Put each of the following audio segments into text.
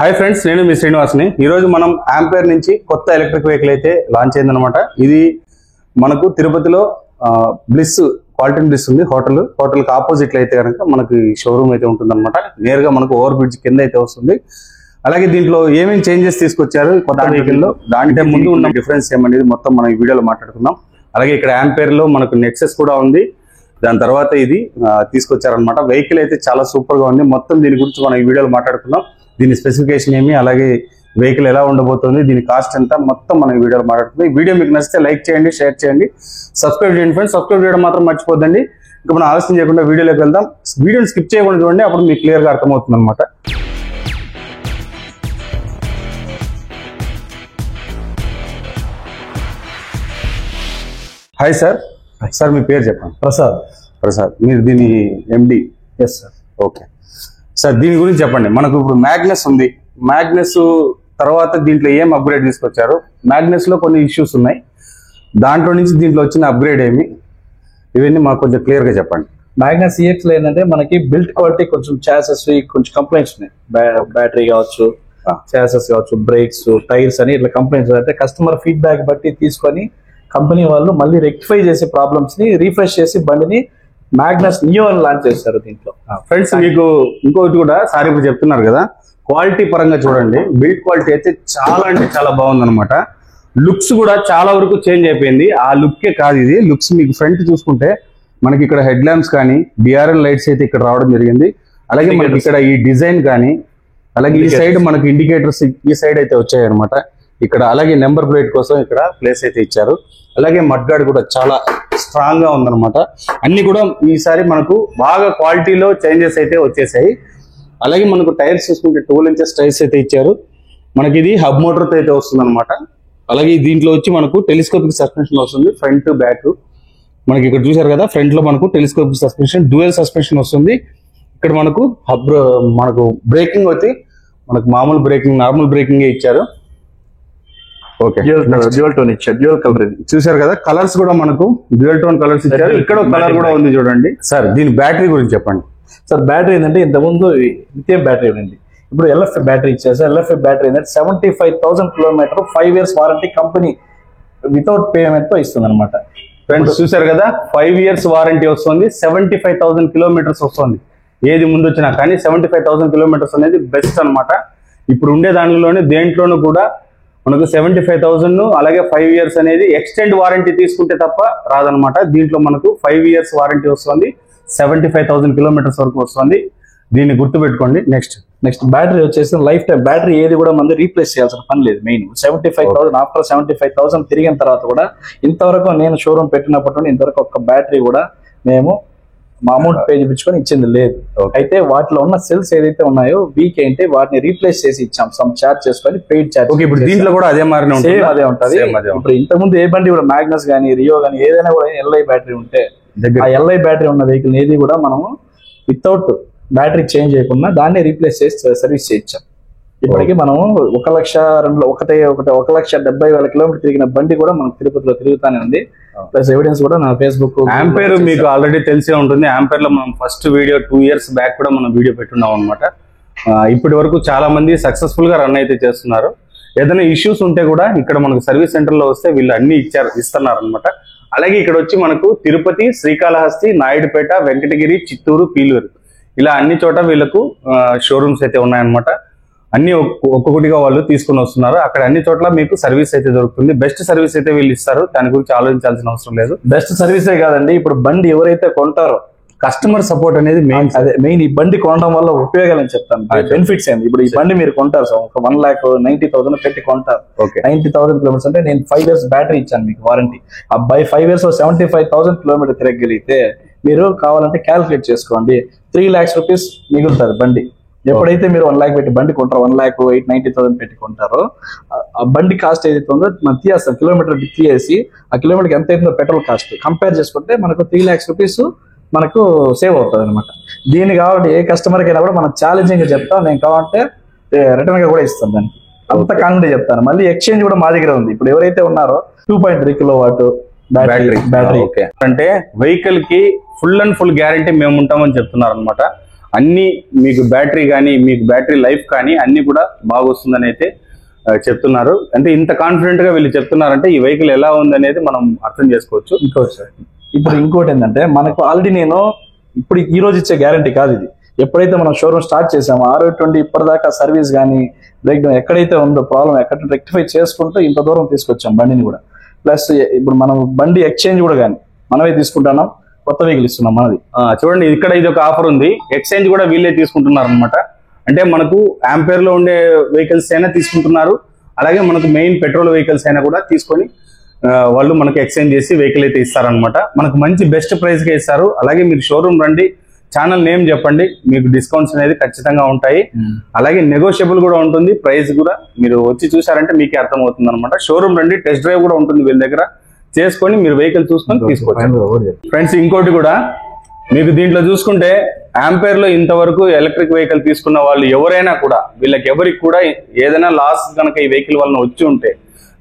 Hi friends, నేను మీ శ్రీనివాస్ని. ఈరోజు మనం ఆంపేర్ నుంచి కొత్త ఎలక్ట్రిక్ వెహికల్ అయితే లాంచ్ అయిందనమాట. ఇది మనకు తిరుపతిలో బ్లిస్ క్వాలిటీ బ్లిస్ ఉంది హోటల్కి ఆపోజిట్లో అయితే కనుక మనకి షోరూమ్ అయితే ఉంటుందన్నమాట. నేరుగా మనకు ఓవర్ బ్రిడ్జ్ కింద అయితే వస్తుంది. అలాగే దీంట్లో ఏమేమి చేంజెస్ తీసుకొచ్చారు కొత్త వెహికల్లో, దాంట్లో ముందు ఉన్న డిఫరెన్స్ ఏమనేది మొత్తం మనం ఈ వీడియోలో మాట్లాడుకుందాం. అలాగే ఇక్కడ ఆంపేర్లో మనకు నెక్సెస్ కూడా ఉంది, దాని తర్వాత ఇది తీసుకొచ్చారనమాట. వెహికల్ అయితే చాలా సూపర్ గా ఉంది. మొత్తం దీని గురించి మనం ఈ వీడియోలో మాట్లాడుకుందాం. దీని స్పెసిఫికేషన్ ఏమి, అలాగే వెహికల్ ఎలా ఉండబోతుంది, దీని కాస్ట్ ఎంత, మొత్తం మనం ఈ వీడియోలో మాట్లాడుకుందాం. ఈ వీడియో మీకు నచ్చితే లైక్ చేయండి, షేర్ చేయండి, సబ్స్క్రైబ్ చేయండి ఫ్రెండ్స్. సబ్స్క్రైబ్ చేయడం మాత్రం మర్చిపోద్దండి. ఇంకా మనం ఆలస్యం చేయకుండా వీడియోలోకి వెళ్దాం. వీడియోని స్కిప్ చేయకుండా చూడండి, అప్పుడు మీకు క్లియర్గా అర్థమవుతుంది అనమాట. Hi sir. సార్ మీ పేరు చెప్పండి. ప్రసాద్. మీరు దీని MD? Yes sir. Okay sir, దీని గురించి చెప్పండి. మనకు ఇప్పుడు మ్యాగ్నస్ ఉంది, మ్యాగ్నస్ తర్వాత దీంట్లో ఏం అప్గ్రేడ్ తీసుకొచ్చారు, మ్యాగ్నస్ లో కొన్ని ఇష్యూస్ ఉన్నాయి, దాంట్లో నుంచి దీంట్లో వచ్చిన అప్గ్రేడ్ ఏమి, ఇవన్నీ మాకు కొంచెం క్లియర్ గా చెప్పండి. మ్యాగ్నస్ ఈఎక్స్ లో ఏంటంటే మనకి బిల్ట్ క్వాలిటీ కొంచెం చాసెస్ కొంచెం కంప్లైంట్స్ ఉన్నాయి. బ్యాటరీ కావచ్చు, చాసెస్ కావచ్చు, బ్రేక్స్, టైర్స్ అని ఇట్లా కంప్లైంట్స్ అంటే కస్టమర్ ఫీడ్బ్యాక్ బట్టి తీసుకొని కంపెనీ వాళ్ళు మళ్ళీ రెక్టిఫై చేసే ప్రాబ్లమ్స్ ని రీఫ్రెష్ చేసి బండిని మ్యాగ్నస్ నియో అని లాంచ్ చేస్తారు. దీంట్లో ఫ్రెండ్స్ మీకు ఇంకొకటి కూడా సార్ ఇప్పుడు చెప్తున్నారు కదా, క్వాలిటీ పరంగా చూడండి. బిల్డ్ క్వాలిటీ అయితే చాలా అంటే చాలా బాగుందన్నమాట. లుక్స్ కూడా చాలా వరకు చేంజ్ అయిపోయింది. ఆ లుక్కే కాదు ఇది, లుక్స్ మీకు ఫ్రంట్ చూసుకుంటే మనకి ఇక్కడ హెడ్ ల్యాంప్స్ కానీ డిఆర్ఎల్ లైట్స్ అయితే ఇక్కడ రావడం జరిగింది. అలాగే మనకి ఇక్కడ ఈ డిజైన్ కానీ, అలాగే ఈ సైడ్ మనకి ఇండికేటర్స్ ఈ సైడ్ అయితే వచ్చాయి అనమాట ఇక్కడ. అలాగే నెంబర్ ప్లేట్ కోసం ఇక్కడ ప్లేస్ అయితే ఇచ్చారు. అలాగే మడ్గార్డ్ కూడా చాలా స్ట్రాంగ్ గా ఉందన్నమాట. అన్ని కూడా ఈసారి మనకు బాగా క్వాలిటీలో చేంజెస్ అయితే వచ్చేసాయి. అలాగే మనకు టైర్స్ చూసుకుంటే 12 ఇంచెస్ టైర్స్ అయితే ఇచ్చారు. మనకి ఇది హబ్ మోటార్ అయితే వస్తుంది అనమాట. అలాగే దీంట్లో వచ్చి మనకు టెలిస్కోపిక్ సస్పెన్షన్ వస్తుంది, ఫ్రంట్ బ్యాక్. మనకి ఇక్కడ చూసారు కదా, ఫ్రంట్ లో మనకు టెలిస్కోపిక్ సస్పెన్షన్, డ్యూయల్ సస్పెన్షన్ వస్తుంది. ఇక్కడ మనకు మనకు బ్రేకింగ్ వచ్చి మనకు మామూలు బ్రేకింగ్, నార్మల్ బ్రేకింగ్ ఇచ్చారు. ఓకే, డ్యూయల్ టోన్ ఇచ్చారు, డ్యూయల్ కలర్. చూసారు కదా, కలర్స్ కూడా మనకు డ్యూయల్ టోన్ కలర్స్ ఇచ్చారు. ఇక్కడ కలర్ కూడా ఉంది చూడండి. సార్ దీని బ్యాటరీ గురించి చెప్పండి. సార్ బ్యాటరీ ఏంటంటే ఇంతకుముందు లిథియం బ్యాటరీ ఉంది, ఇప్పుడు ఎల్ఎఫ్ఐ బ్యాటరీ ఇచ్చారు. సార్ ఎల్ఎఫ్ఐ బ్యాటరీ ఏంటంటే 75,000 kilometre 5 years warranty company without payment తో ఇస్తుంది అనమాట. ఫ్రెండ్స్ చూసారు కదా, 5 years వారంటీ వస్తుంది, 75,000 కిలోమీటర్స్ వస్తుంది. ఏది ముందు వచ్చినా కానీ 75,000 కిలోమీటర్స్ అనేది బెస్ట్ అనమాట. ఇప్పుడు ఉండే దానిలోనే దేంట్లోనూ కూడా మనకు 75,000, అలాగే 5 years అనేది ఎక్స్టెండ్ వారంటీ తీసుకుంటే తప్ప రాదనమాట. దీంట్లో మనకు 5 years వారంటీ వస్తుంది, 75,000 కిలోమీటర్స్ వరకు వస్తుంది. దీన్ని గుర్తుపెట్టుకోండి. నెక్స్ట్ బ్యాటరీ వచ్చేసి లైఫ్ టైం బ్యాటరీ ఏది కూడా మనం రీప్లేస్ చేయాల్సిన పని లేదు. మెయిన్ 75,000 ఆఫ్టర్ 75,000 తిరిగిన తర్వాత కూడా ఇంతవరకు నేను షోరూమ్ పెట్టినప్పటి నుండి ఇంతవరకు ఒక బ్యాటరీ కూడా మేము మా అమౌంట్ పే చేయించుకొని ఇచ్చింది లేదు. అయితే వాటిలో ఉన్న సెల్స్ ఏదైతే ఉన్నాయో వీక్ ఏంటి వాటిని రీప్లేస్ చేసి ఇచ్చాం, సమ్ చార్జ్ చేసుకొని పెయిడ్ చార్జ్. ఇప్పుడు దీంట్లో కూడా అదే మారిన అదే ఉంటుంది. ఇప్పుడు ఇంతకుముందు ఏ బండి కూడా మ్యాగ్నస్ కానీ రియో కానీ ఏదైనా కూడా ఎల్ఐ బ్యాటరీ ఉంటే ఆ ఎల్ఐ బ్యాటరీ ఉన్న వెహికల్ ఏది కూడా మనము వితౌట్ బ్యాటరీ చేంజ్ చేయకుండా దాన్ని రీప్లేస్ చేసి సర్వీస్ చేయించాం. ఇప్పటికీ మనము 1,70,000 కిలోమీటర్ తిరిగిన బండి కూడా మనకు తిరుపతిలో తిరుగుతానే ఉంది. ప్లస్ ఎవిడెన్స్ కూడా నా ఫేస్బుక్. ఆంపేర్ మీకు ఆల్రెడీ తెలిసే ఉంటుంది. ఆంపేర్ లో మనం ఫస్ట్ వీడియో 2 years బ్యాక్ కూడా మనం వీడియో పెట్టున్నాం అనమాట. ఇప్పటి వరకు చాలా మంది సక్సెస్ఫుల్ గా రన్ అయితే చేస్తున్నారు. ఏదైనా ఇష్యూస్ ఉంటే కూడా ఇక్కడ మనకు సర్వీస్ సెంటర్ లో వస్తే వీళ్ళు అన్ని ఇస్తున్నారు అనమాట. అలాగే ఇక్కడ వచ్చి మనకు తిరుపతి, శ్రీకాళహస్తి, నాయుడుపేట, వెంకటగిరి, చిత్తూరు, పీలూరు ఇలా అన్ని చోట వీళ్ళకు షోరూమ్స్ అయితే ఉన్నాయన్నమాట. అన్ని ఒక్కొక్కటిగా వాళ్ళు తీసుకుని వస్తున్నారు. అక్కడ అన్ని చోట్ల మీకు సర్వీస్ అయితే దొరుకుతుంది. బెస్ట్ సర్వీస్ అయితే వీళ్ళు ఇస్తారు, దాని గురించి ఆలోచించాల్సిన అవసరం లేదు. బెస్ట్ సర్వీసే కాదండి, ఇప్పుడు బండి ఎవరైతే కొంటారో కస్టమర్ సపోర్ట్ అనేది మెయిన్. ఈ బండి కొనడం వల్ల ఉపయోగాలు అని చెప్తాను, బెనిఫిట్స్ ఏంది. ఇప్పుడు ఈ బండి మీరు కొంటారు సార్, ఒక 1,90,000 పెట్టి కొంటారు. 90,000 కిలోమీటర్స్ అంటే నేను 5 years బ్యాటరీ ఇచ్చాను మీకు వారంటీ. ఆ 5 years 75,000 కిలోమీటర్ తిరగలిగితే మీరు కావాలంటే క్యాల్కులేట్ చేసుకోండి, 3 lakhs rupees మిగులుతుంది బండి. ఎప్పుడైతే మీరు 1 lakh పెట్టి బండి కొంటారో, 1,90,000 పెట్టి కొంటారో, ఆ బండి కాస్ట్ ఏదైతే ఉందో మనం తీసేస్తాం, కిలోమీటర్ తీసేసి ఆ కిలోమీటర్కి ఎంత అవుతుందో పెట్రోల్ కాస్ట్ కంపేర్ చేసుకుంటే మనకు 3 lakhs rupees మనకు సేవ్ అవుతుంది అనమాట. దీన్ని కాబట్టి ఏ కస్టమర్కి అయినా కూడా మనం ఛాలెంజింగ్ గా చెప్తాం, నేను కావాలంటే రిటర్న్ గా కూడా ఇస్తాం దానికి, అంత కాన్ఫిడెంట్ చెప్తాను. మళ్ళీ ఎక్స్చేంజ్ కూడా మా దగ్గర ఉంది. ఇప్పుడు ఎవరైతే ఉన్నారో 2.3 kilowatt బ్యాటరీ అంటే వెహికల్ కి ఫుల్ అండ్ ఫుల్ గ్యారంటీ మేము ఉంటామని చెప్తున్నారు అనమాట. అన్ని మీకు బ్యాటరీ కానీ మీకు బ్యాటరీ లైఫ్ కానీ అన్ని కూడా బాగా వస్తుందని అయితే చెప్తున్నారు. అంటే ఇంత కాన్ఫిడెంట్ గా వీళ్ళు చెప్తున్నారంటే ఈ వెహికల్ ఎలా ఉందనేది మనం అర్థం చేసుకోవచ్చు. ఇప్పుడు ఇంకోటి ఏంటంటే మనకు ఆల్రెడీ నేను ఇప్పుడు ఈ రోజు ఇచ్చే గ్యారంటీ కాదు ఇది. ఎప్పుడైతే మనం షోరూమ్ స్టార్ట్ చేసామో 6/20 ఇప్పటిదాకా సర్వీస్ కానీ బ్రేక్ డౌన్ ఎక్కడైతే ఉందో ప్రాబ్లం ఎక్కడ రెక్టిఫై చేసుకుంటూ ఇంత దూరం తీసుకొచ్చాం బండిని కూడా. ప్లస్ ఇప్పుడు మనం బండి ఎక్స్చేంజ్ కూడా కానీ మనమే తీసుకుంటున్నాం, కొత్త వెహికల్ ఇస్తున్నాం మనది. చూడండి ఇక్కడ ఇది ఒక ఆఫర్ ఉంది, ఎక్స్చేంజ్ కూడా వీళ్ళే తీసుకుంటున్నారు అనమాట. అంటే మనకు ఆంపేర్ లో ఉండే వెహికల్స్ అయినా తీసుకుంటున్నారు, అలాగే మనకు మెయిన్ పెట్రోల్ వెహికల్స్ అయినా కూడా తీసుకొని వాళ్ళు మనకు ఎక్స్చేంజ్ చేసి వెహికల్ అయితే ఇస్తారనమాట. మనకు మంచి బెస్ట్ ప్రైస్ గా ఇస్తారు. అలాగే మీరు షోరూమ్ రండి, ఛానల్ నేమ్ చెప్పండి, మీకు డిస్కౌంట్స్ అనేది ఖచ్చితంగా ఉంటాయి. అలాగే నెగోషియబుల్ కూడా ఉంటుంది, ప్రైస్ కూడా మీరు వచ్చి చూసారంటే మీకే అర్థమవుతుంది అనమాట. షోరూమ్ రండి, టెస్ట్ డ్రైవ్ కూడా ఉంటుంది వీళ్ళ దగ్గర, చేసుకొని మీరు వెహికల్ చూసుకొని తీసుకోవచ్చు. ఫ్రెండ్స్ ఇంకోటి కూడా మీకు దీంట్లో చూసుకుంటే ఆంపేర్ లో ఇంతవరకు ఎలక్ట్రిక్ వెహికల్ తీసుకున్న వాళ్ళు ఎవరైనా కూడా వీళ్ళకి ఎవరికి కూడా ఏదైనా లాస్ కనుక ఈ వెహికల్ వలన వచ్చి ఉంటే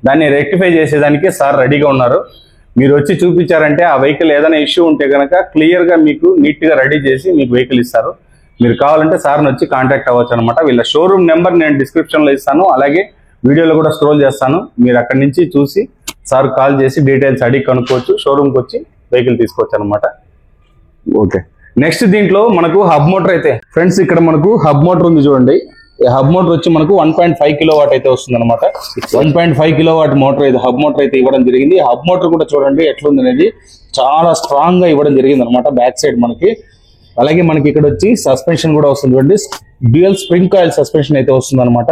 దాన్ని రెక్టిఫై చేసేదానికి సార్ రెడీగా ఉన్నారు. మీరు వచ్చి చూపించారంటే ఆ వెహికల్ ఏదైనా ఇష్యూ ఉంటే కనుక క్లియర్ గా మీకు నీట్ గా రెడీ చేసి మీకు వెహికల్ ఇస్తారు. మీరు కావాలంటే సార్ని వచ్చి కాంటాక్ట్ అవ్వచ్చు అనమాట. వీళ్ళ షోరూమ్ నెంబర్ నేను డిస్క్రిప్షన్ లో ఇస్తాను, అలాగే వీడియోలో కూడా స్క్రోల్ చేస్తాను. మీరు అక్కడి నుంచి చూసి సార్ కాల్ చేసి డీటెయిల్స్ అడిగి కనుక్కోవచ్చు, షోరూమ్కి వచ్చి వెహికల్ తీసుకోవచ్చు అనమాట. ఓకే, నెక్స్ట్ దీంట్లో మనకు హబ్ మోటార్ అయితే ఫ్రెండ్స్ ఇక్కడ మనకు హబ్ మోటార్ ఉంది చూడండి. హబ్ మోటార్ వచ్చి మనకు 1.5 కిలోవాట్ అయితే వస్తుంది అనమాట. 1.5 కిలోవాట్ మోటార్ అయితే హబ్ మోటార్ అయితే ఇవ్వడం జరిగింది. హబ్ మోటార్ కూడా చూడండి ఎట్లుంది అనేది, చాలా స్ట్రాంగ్ గా ఇవ్వడం జరిగింది అనమాట బ్యాక్ సైడ్ మనకి. అలాగే మనకి ఇక్కడ వచ్చి సస్పెన్షన్ కూడా వస్తుంది చూడండి, డ్యూయల్ స్ప్రింగ్ కాయిల్ సస్పెన్షన్ అయితే వస్తుంది అనమాట.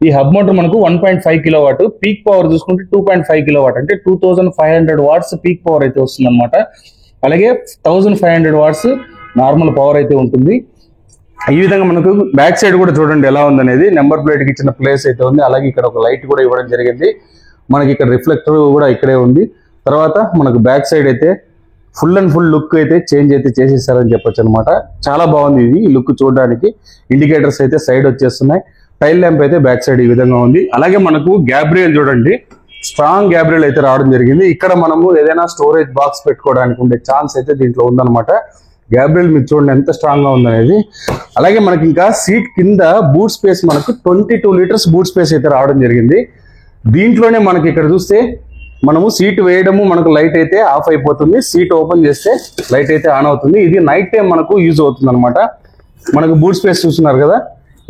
ఈ హబ్ మోటార్ మనకు 1.5 కిలోవాట్, పీక్ పవర్ చూసుకుంటే 2.5 కిలోవాట్, అంటే 2500 వాట్స్ పీక్ పవర్ అయితే వస్తుంది అనమాట. అలాగే 1500 వాట్స్ నార్మల్ పవర్ అయితే ఉంటుంది. ఈ విధంగా మనకు బ్యాక్ సైడ్ కూడా చూడండి ఎలా ఉందనేది, నెంబర్ ప్లేట్ కి ఇచ్చిన ప్లేస్ అయితే ఉంది. అలాగే ఇక్కడ ఒక లైట్ కూడా ఇవ్వడం జరిగింది. మనకి ఇక్కడ రిఫ్లెక్టర్ కూడా ఇక్కడే ఉంది. తర్వాత మనకు బ్యాక్ సైడ్ అయితే ఫుల్ అండ్ ఫుల్ లుక్ అయితే చేంజ్ అయితే చేసేసారని చెప్పొచ్చు అనమాట. చాలా బాగుంది ఇది లుక్ చూడడానికి. ఇండికేటర్స్ అయితే సైడ్ వచ్చేస్తున్నాయి, టైల్ ల్యాంప్ అయితే బ్యాక్ సైడ్ ఈ విధంగా ఉంది. అలాగే మనకు గ్యాబ్రియల్ చూడండి, స్ట్రాంగ్ గ్యాబ్రియల్ అయితే రావడం జరిగింది. ఇక్కడ మనము ఏదైనా స్టోరేజ్ బాక్స్ పెట్టుకోవడానికి ఉండే ఛాన్స్ అయితే దీంట్లో ఉందన్నమాట. గ్యాబ్రియల్ మీరు చూడండి ఎంత స్ట్రాంగ్ గా ఉందనేది. అలాగే మనకి ఇంకా సీట్ కింద బూట్ స్పేస్ మనకు 22 లీటర్స్ బూట్ స్పేస్ అయితే రావడం జరిగింది. దీంట్లోనే మనకి ఇక్కడ చూస్తే మనము సీట్ వేయడము మనకు లైట్ అయితే ఆఫ్ అయిపోతుంది, సీట్ ఓపెన్ చేస్తే లైట్ అయితే ఆన్ అవుతుంది. ఇది నైట్ టైం మనకు యూజ్ అవుతుంది అనమాట. మనకు బూట్ స్పేస్ చూస్తున్నారు కదా,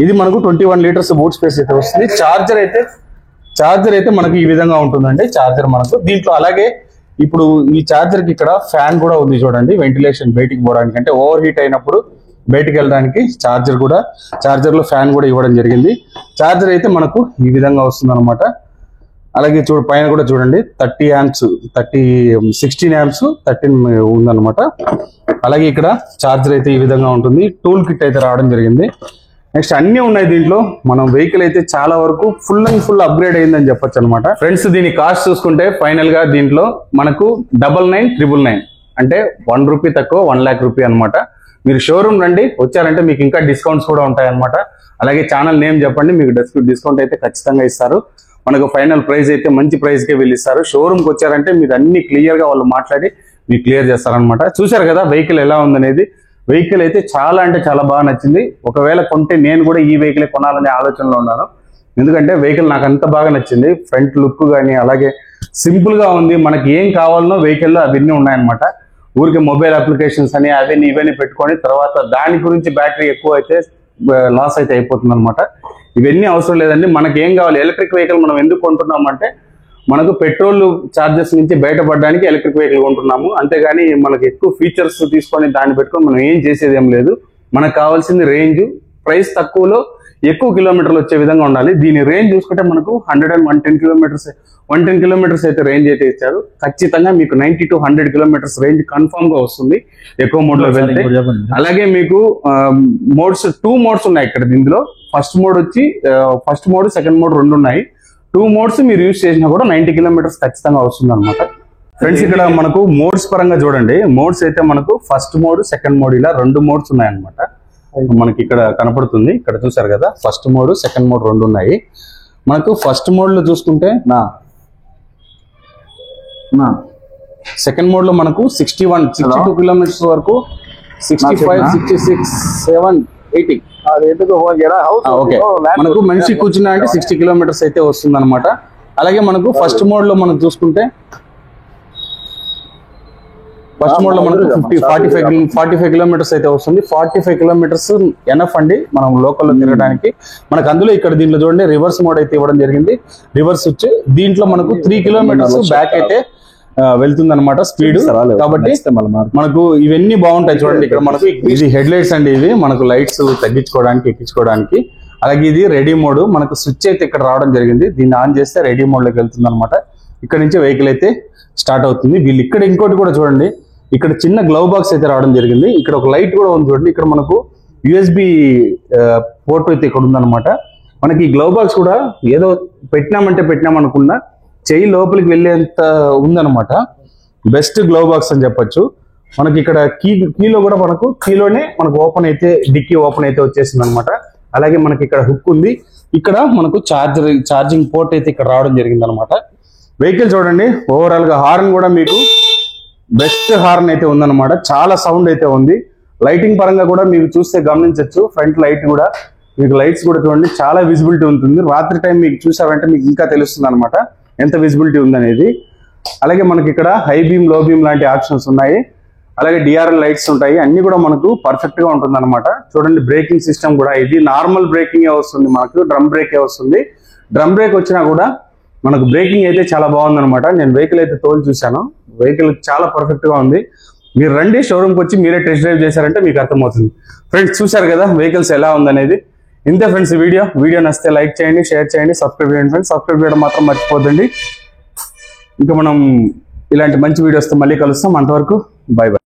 ఇది మనకు 21 లీటర్స్ బూట్ స్పేస్ అయితే వస్తుంది. చార్జర్ అయితే మనకు ఈ విధంగా ఉంటుందండి. చార్జర్ మనకు దీంట్లో, అలాగే ఇప్పుడు ఈ చార్జర్ కి ఇక్కడ ఫ్యాన్ కూడా ఉంది చూడండి, వెంటిలేషన్ బయటికి పోవడానికి, అంటే ఓవర్ హీట్ అయినప్పుడు బయటికి వెళ్ళడానికి చార్జర్ లో ఫ్యాన్ కూడా ఇవ్వడం జరిగింది. చార్జర్ అయితే మనకు ఈ విధంగా వస్తుంది అనమాట. అలాగే పైన కూడా చూడండి 30 యాంప్స్ 16 యాంప్స్ 13 ఉందన్నమాట. అలాగే ఇక్కడ చార్జర్ అయితే ఈ విధంగా ఉంటుంది. టూల్ కిట్ అయితే రావడం జరిగింది. నెక్స్ట్ అన్ని ఉన్నాయి దీంట్లో. మనం వెహికల్ అయితే చాలా వరకు ఫుల్ అండ్ ఫుల్ అప్గ్రేడ్ అయిందని చెప్పొచ్చు అనమాట. ఫ్రెండ్స్ దీని కాస్ట్ చూసుకుంటే ఫైనల్ గా దీంట్లో మనకు 99,999, అంటే 1 రూపీ తక్కువ 1 లాక్ రూపీ అనమాట. మీరు షోరూమ్ రండి, వచ్చారంటే మీకు ఇంకా డిస్కౌంట్స్ కూడా ఉంటాయి అనమాట. అలాగే ఛానల్ నేమ్ చెప్పండి, మీకు డిస్కౌంట్ అయితే ఖచ్చితంగా ఇస్తారు. మనకు ఫైనల్ ప్రైస్ అయితే మంచి ప్రైస్ కే వీళ్ళు ఇస్తారు. షోరూమ్కి వచ్చారంటే మీరు అన్ని క్లియర్ గా వాళ్ళు మాట్లాడి మీకు క్లియర్ చేస్తారనమాట. చూసారు కదా వెహికల్ ఎలా ఉందనేది. వెహికల్ అయితే చాలా అంటే చాలా బాగా నచ్చింది. ఒకవేళ కొంటే నేను కూడా ఈ వెహికల్ కొనాలనే ఆలోచనలో ఉన్నాను. ఎందుకంటే వెహికల్ నాకు అంత బాగా నచ్చింది. ఫ్రంట్ లుక్ కానీ, అలాగే సింపుల్ గా ఉంది. మనకి ఏం కావాలనో వెహికల్లో అవన్నీ ఉన్నాయన్నమాట. ఊరికి మొబైల్ అప్లికేషన్స్ అని అవన్నీ ఇవన్నీ పెట్టుకొని తర్వాత దాని గురించి బ్యాటరీ ఎక్కువ అయితే లాస్ అయితే అయిపోతుంది అనమాట. ఇవన్నీ అవసరం లేదండి. మనకి ఏం కావాలి, ఎలక్ట్రిక్ వెహికల్ మనం ఎందుకు కొంటున్నామంటే మనకు పెట్రోల్ ఛార్జెస్ నుంచి బయటపడడానికి ఎలక్ట్రిక్ వెహికల్ కొంటున్నాము. అంతేగాని మనకు ఎక్కువ ఫీచర్స్ తీసుకొని దాన్ని పెట్టుకొని మనం ఏం చేసేది ఏం లేదు. మనకు కావాల్సింది రేంజ్, ప్రైస్ తక్కువలో ఎక్కువ కిలోమీటర్లు వచ్చే విధంగా ఉండాలి. దీని రేంజ్ చూసుకుంటే మనకు 110 కిలోమీటర్స్ అయితే రేంజ్ అయితే ఇచ్చారు. ఖచ్చితంగా మీకు 90 to 100 కిలోమీటర్స్ రేంజ్ కన్ఫర్మ్ గా వస్తుంది ఎక్కువ మోడ్ లో వెళ్తే. అలాగే మీకు మోడ్స్ 2 మోడ్స్ ఉన్నాయి ఇక్కడ. దీనిలో ఫస్ట్ మోడ్ సెకండ్ మోడ్ 2 ఉన్నాయి. 2 మోడ్స్ మీరు యూజ్ చేసినా కూడా 90 కిలోమీటర్స్ ఖచ్చితంగా వస్తుంది అనమాట. ఫ్రెండ్స్ ఇక్కడ మనకు మోడ్స్ పరంగా చూడండి, మోడ్స్ అయితే మనకు ఫస్ట్ మోడ్ సెకండ్ మోడ్ ఇలా 2 మోడ్స్ ఉన్నాయన్నమాట. మనకి ఇక్కడ కనపడుతుంది, ఇక్కడ చూసారు కదా, ఫస్ట్ మోడ్ సెకండ్ మోడ్ 2 ఉన్నాయి. మనకు ఫస్ట్ మోడ్ లో చూసుకుంటే సెకండ్ మోడ్ లో మనకు 62 కిలోమీటర్స్ వరకు 65, 66, 7, 80. అది ఎందుకు హౌస్ ఓకే, మనకు మనిషి కూర్చున్నా అంటే 60 కిలోమీటర్స్ అయితే వస్తుంది అనమాట. అలాగే మనకు ఫస్ట్ మోడ్ లో మనం చూసుకుంటే మనకు 45 కిలోమీటర్స్ అయితే వస్తుంది. 45 కిలోమీటర్స్ ఎనఫ్ అండి మనం లోకల్లో తిరగడానికి. మనకు అందులో ఇక్కడ దీంట్లో చూడండి రివర్స్ మోడ్ అయితే ఇవ్వడం జరిగింది. రివర్స్ వచ్చి దీంట్లో మనకు 3 కిలోమీటర్స్ బ్యాక్ అయితే వెళ్తుంది అనమాట స్పీడ్. కాబట్టి మనకు ఇవన్నీ బాగుంటాయి చూడండి. ఇక్కడ మనకు ఇది హెడ్ లైట్స్ అండి, ఇవి మనకు లైట్స్ తగ్గించుకోవడానికి ఎక్కించుకోవడానికి. అలాగే ఇది రెడీ మోడ్, మనకు స్విచ్ అయితే ఇక్కడ రావడం జరిగింది. దీన్ని ఆన్ చేస్తే రెడీ మోడ్ లోకి వెళ్తుంది అనమాట. ఇక్కడ నుంచి వెహికల్ అయితే స్టార్ట్ అవుతుంది. వీళ్ళు ఇక్కడ ఇంకోటి కూడా చూడండి, ఇక్కడ చిన్న గ్లవ్ బాక్స్ అయితే రావడం జరిగింది. ఇక్కడ ఒక లైట్ కూడా ఉంది చూడండి. ఇక్కడ మనకు USB పోర్ట్ అయితే ఇక్కడ ఉందన్నమాట. మనకి ఈ గ్లవ్ బాక్స్ కూడా ఏదో పెట్టినామనుకున్నా చెయ్యి లోపలికి వెళ్ళేంత ఉందన్నమాట. బెస్ట్ గ్లవ్ బాక్స్ అని చెప్పొచ్చు. మనకి ఇక్కడ కీలో కూడా కీలోనే మనకు ఓపెన్ అయితే డిక్కీ ఓపెన్ అయితే వచ్చేసింది అనమాట. అలాగే మనకి ఇక్కడ హుక్ ఉంది. ఇక్కడ మనకు ఛార్జింగ్ పోర్ట్ అయితే ఇక్కడ రావడం జరిగింది అనమాట. వెహికల్ చూడండి, ఓవరాల్ గా హార్న్ కూడా మీకు బెస్ట్ హార్న్ అయితే ఉందన్నమాట. చాలా సౌండ్ అయితే ఉంది. లైటింగ్ పరంగా కూడా మీకు చూస్తే గమనించవచ్చు. ఫ్రంట్ లైట్ కూడా మీకు లైట్స్ కూడా చూడండి చాలా విజిబిలిటీ ఉంటుంది. రాత్రి టైం మీకు చూసారంటే మీకు ఇంకా తెలుస్తుంది అనమాట ఎంత విజిబిలిటీ ఉందనేది. అలాగే మనకి ఇక్కడ హై బీమ్, లో బీమ్ లాంటి ఆప్షన్స్ ఉన్నాయి. అలాగే DRL లైట్స్ ఉంటాయి. అన్ని కూడా మనకు పర్ఫెక్ట్ గా ఉంటుంది అనమాట. చూడండి బ్రేకింగ్ సిస్టమ్ కూడా ఇది నార్మల్ బ్రేకింగ్ వస్తుంది, మనకు డ్రమ్ బ్రేక్ వస్తుంది. డ్రమ్ బ్రేక్ వచ్చినా కూడా మనకు బ్రేకింగ్ అయితే చాలా బాగుంది అనమాట. నేను వెహికల్ అయితే తోలు చూశాను, వెహికల్ చాలా పర్ఫెక్ట్ గా ఉంది. మీరు రండి షోరూమ్కి వచ్చి మీరే టెస్ట్ డ్రైవ్ చేశారంటే మీకు అర్థమవుతుంది. ఫ్రెండ్స్ చూశారు కదా వెహికల్స్ ఎలా ఉందనేది. ఇంతే ఫ్రెండ్స్ ఈ వీడియో నచ్చితే లైక్ చేయండి, షేర్ చేయండి, సబ్స్క్రైబ్ చేయండి ఫ్రెండ్స్. సబ్స్క్రైబ్ చేయడం మాత్రం మర్చిపోద్దండి. ఇంకా మనం ఇలాంటి మంచి వీడియోస్తో మళ్ళీ కలుస్తాం. అంతవరకు బై బై.